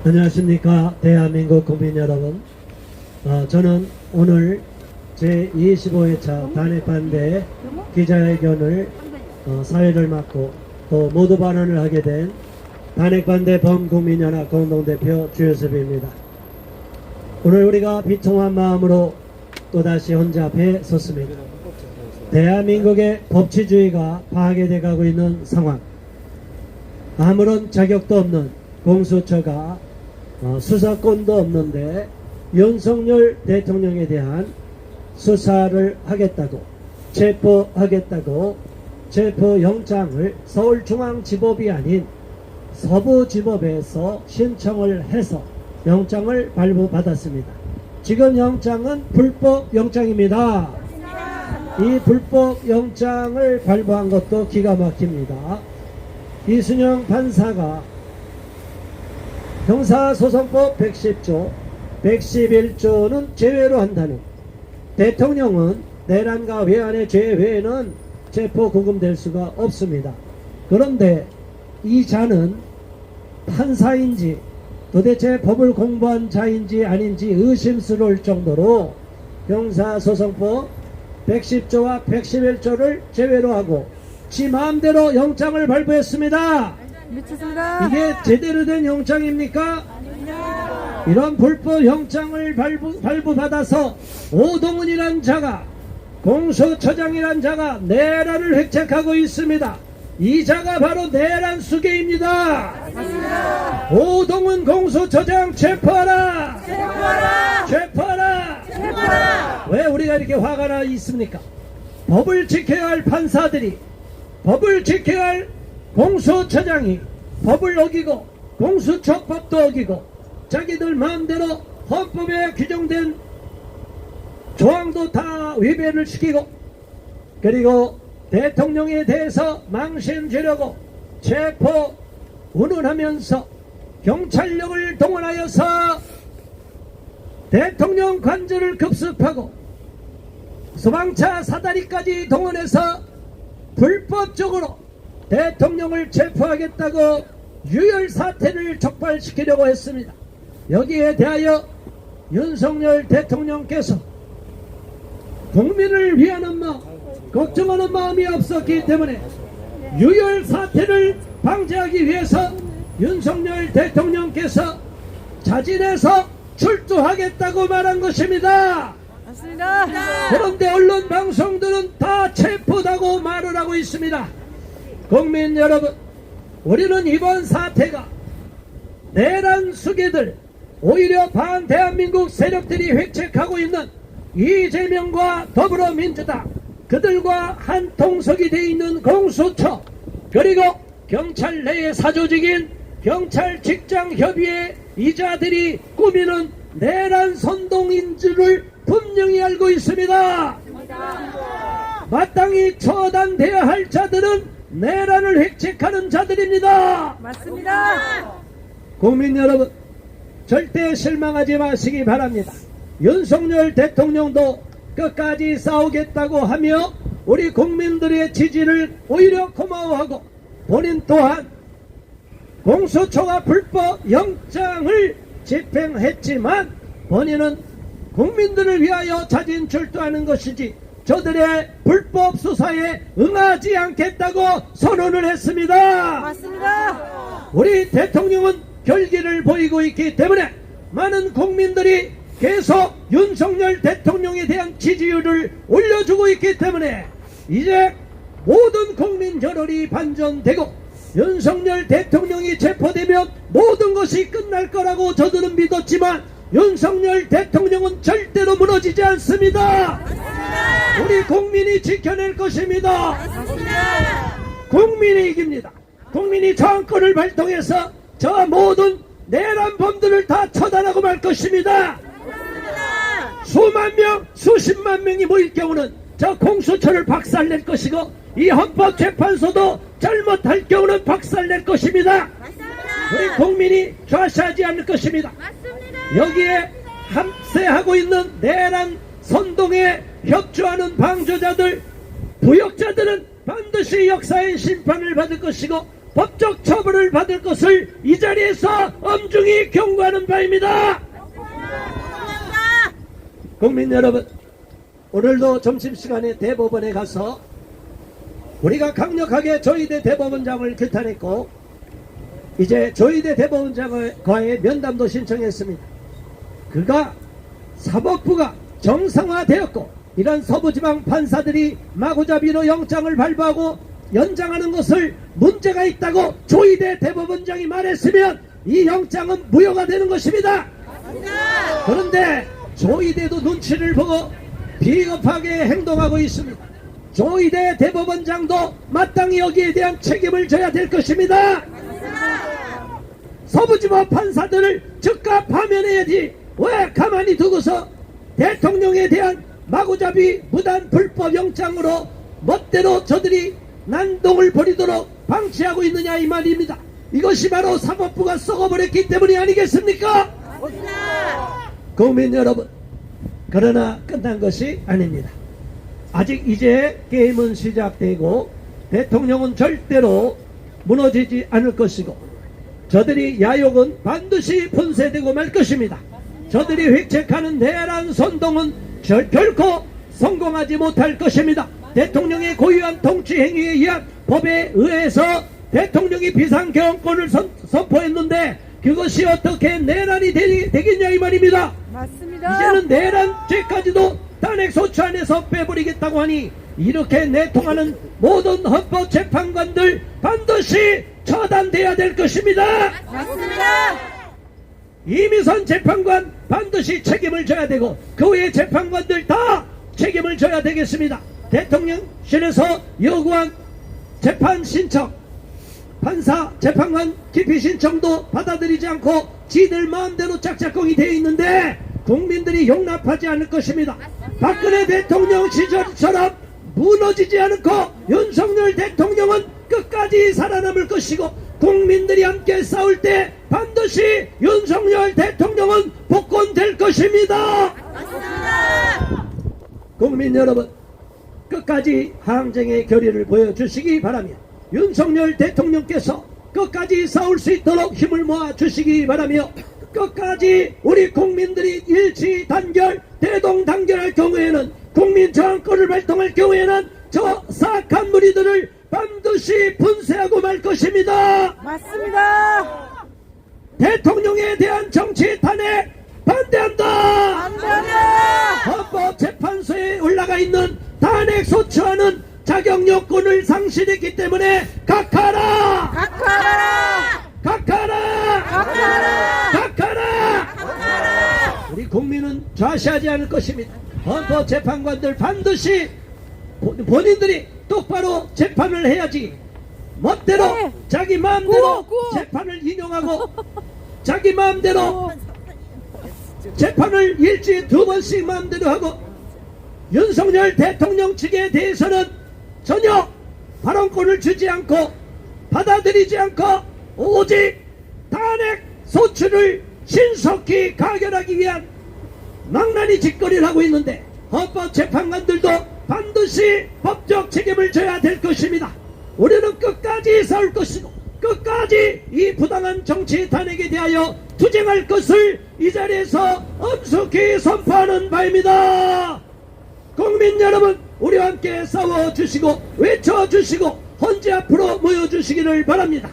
안녕하십니까 대한민국 국민 여러분. 저는 오늘 제25회차 단핵반대 기자회견을 사회를 맡고 또 모두 발언을 하게 된 단핵반대 범국민연합 공동대표 주효섭입니다. 오늘 우리가 비통한 마음으로 또다시 혼자 앞에 섰습니다. 대한민국의 법치주의가 파괴돼 가고 있는 상황, 아무런 자격도 없는 공수처가 수사권도 없는데 윤석열 대통령에 대한 수사를 하겠다고, 체포하겠다고 체포영장을 서울중앙지법이 아닌 서부지법에서 신청을 해서 영장을 발부받았습니다. 지금 영장은 불법 영장입니다. 이 불법 영장을 발부한 것도 기가 막힙니다. 이순영 판사가 형사소송법 110조, 111조는 제외로 한다는, 대통령은 내란과 외환의 죄 외에는 체포 구금될 수가 없습니다. 그런데 이 자는 판사인지 도대체 법을 공부한 자인지 아닌지 의심스러울 정도로 형사소송법 110조와 111조를 제외로 하고 지 마음대로 영장을 발부했습니다. 미쳤습니다. 이게 제대로 된 영장입니까? 아닙니다. 이런 불법 영장을 발부받아서 오동훈이란 자가, 공수처장이란 자가 내란을 획책하고 있습니다. 이 자가 바로 내란 수괴입니다. 맞습니다. 오동훈 공수처장 체포하라! 체포하라! 체포하라! 체포하라! 왜 우리가 이렇게 화가 나 있습니까? 법을 지켜야 할 판사들이, 법을 지켜야 할 공수처장이 법을 어기고 공수처법도 어기고 자기들 마음대로 헌법에 규정된 조항도 다 위배를 시키고, 그리고 대통령에 대해서 망신 주려고 체포 운운하면서 경찰력을 동원하여서 대통령 관저를 급습하고 소방차 사다리까지 동원해서 불법적으로 대통령을 체포하겠다고 유혈 사태를 촉발시키려고 했습니다. 여기에 대하여 윤석열 대통령께서 국민을 위하는 마음, 걱정하는 마음이 없었기 때문에 유혈 사태를 방지하기 위해서 윤석열 대통령께서 자진해서 출두하겠다고 말한 것입니다. 맞습니다. 그런데 언론 방송들은 다 체포다고 말을 하고 있습니다. 국민 여러분, 우리는 이번 사태가 내란 수괴들, 오히려 반대한민국 세력들이 획책하고 있는 이재명과 더불어민주당, 그들과 한 통속이 되어 있는 공수처, 그리고 경찰 내의 사조직인 경찰 직장협의회 이자들이 꾸미는 내란 선동인 줄을 분명히 알고 있습니다. 마땅히 처단돼야 할 자들은 내란을 획책하는 자들입니다. 맞습니다. 국민 여러분, 절대 실망하지 마시기 바랍니다. 윤석열 대통령도 끝까지 싸우겠다고 하며 우리 국민들의 지지를 오히려 고마워하고, 본인 또한 공수처가 불법 영장을 집행했지만 본인은 국민들을 위하여 자진 출두하는 것이지 저들의 불법 수사에 응하지 않겠다고 선언을 했습니다. 맞습니다. 우리 대통령은 결기를 보이고 있기 때문에 많은 국민들이 계속 윤석열 대통령에 대한 지지율을 올려주고 있기 때문에 이제 모든 국민 여론이 반전되고 윤석열 대통령이 체포되면 모든 것이 끝날 거라고 저들은 믿었지만 윤석열 대통령은 절대로 무너지지 않습니다. 우리 국민이 지켜낼 것입니다. 국민이 이깁니다. 국민이 저항권을 발동해서 저 모든 내란범들을 다 처단하고 말 것입니다. 수만 명, 수십만 명이 모일 경우는 저 공수처를 박살낼 것이고 이 헌법재판소도 잘못할 경우는 박살낼 것입니다. 우리 국민이 좌시하지 않을 것입니다. 여기에 함세하고 있는 내란 선동에 협조하는 방조자들, 부역자들은 반드시 역사의 심판을 받을 것이고 법적 처벌을 받을 것을 이 자리에서 엄중히 경고하는 바입니다. 국민 여러분, 오늘도 점심시간에 대법원에 가서 우리가 강력하게 조희대 대법원장을 규탄했고 이제 조희대 대법원장과의 면담도 신청했습니다. 그가 사법부가 정상화되었고 이런 서부지방 판사들이 마구잡이로 영장을 발부하고 연장하는 것을 문제가 있다고 조희대 대법원장이 말했으면 이 영장은 무효가 되는 것입니다. 그런데 조희대도 눈치를 보고 비겁하게 행동하고 있습니다. 조희대 대법원장도 마땅히 여기에 대한 책임을 져야 될 것입니다. 서부지법 판사들을 즉각 파면해야지 왜 가만히 두고서 대통령에 대한 마구잡이 무단 불법 영장으로 멋대로 저들이 난동을 벌이도록 방치하고 있느냐 이 말입니다. 이것이 바로 사법부가 썩어버렸기 때문이 아니겠습니까? 국민 여러분, 그러나 끝난 것이 아닙니다. 아직 이제 게임은 시작되고 대통령은 절대로 무너지지 않을 것이고 저들이 야욕은 반드시 분쇄되고 말 것입니다. 저들이 획책하는 내란 선동은 결코 성공하지 못할 것입니다. 대통령의 고유한 통치 행위에 의한 법에 의해서 대통령이 비상경영권을 선포했는데 그것이 어떻게 내란이 되겠냐 이 말입니다. 맞습니다. 이제는 내란죄까지도 탄핵 소추 안에서 빼버리겠다고 하니 이렇게 내통하는 모든 헌법재판관들 반드시 처단돼야 될 것입니다. 맞습니다. 이미선 재판관 반드시 책임을 져야 되고 그 외의 재판관들 다 책임을 져야 되겠습니다. 대통령실에서 요구한 재판 신청, 판사, 재판관 기피 신청도 받아들이지 않고 지들 마음대로 짝짝꿍이 되어 있는데 국민들이 용납하지 않을 것입니다. 박근혜 대통령 시절처럼 무너지지 않고 윤석열 대통령은 끝까지 살아남을 것이고 국민들이 함께 싸울 때 반드시 윤석열 대통령은 복권될 것입니다. 국민 여러분, 끝까지 항쟁의 결의를 보여주시기 바라며 윤석열 대통령께서 끝까지 싸울 수 있도록 힘을 모아 주시기 바라며 끝까지 우리 국민들이 일치 단결 대동단결할 경우에는 국민저항권을 발동할 경우에는 저 사악한 무리들을 반드시 분쇄하고 말 것입니다. 맞습니다. 대통령에 대한 정치 탄핵 반대한다. 반대한다. 헌법재판소에 올라가 있는 탄핵 소추하는 자격 요건을 상실했기 때문에 각하라. 각하라. 각하라. 각하라. 각하라. 우리 국민은 좌시하지 않을 것입니다. 헌법재판관들 반드시 본인들이 똑바로 재판을 해야지 멋대로 네. 자기 마음대로 구호. 재판을 인용하고 자기 마음대로 재판을 일주일에 2번씩 마음대로 하고 윤석열 대통령 측에 대해서는 전혀 발언권을 주지 않고 받아들이지 않고 오직 탄핵 소추를 신속히 가결하기 위한 망나니 짓거리를 하고 있는데 헌법재판관들도 반드시 법적 책임을 져야 될 것입니다. 우리는 끝까지 싸울 것이고 끝까지 이 부당한 정치 탄핵에 대하여 투쟁할 것을 이 자리에서 엄숙히 선포하는 바입니다. 국민 여러분, 우리와 함께 싸워주시고 외쳐주시고 헌재 앞으로 모여주시기를 바랍니다.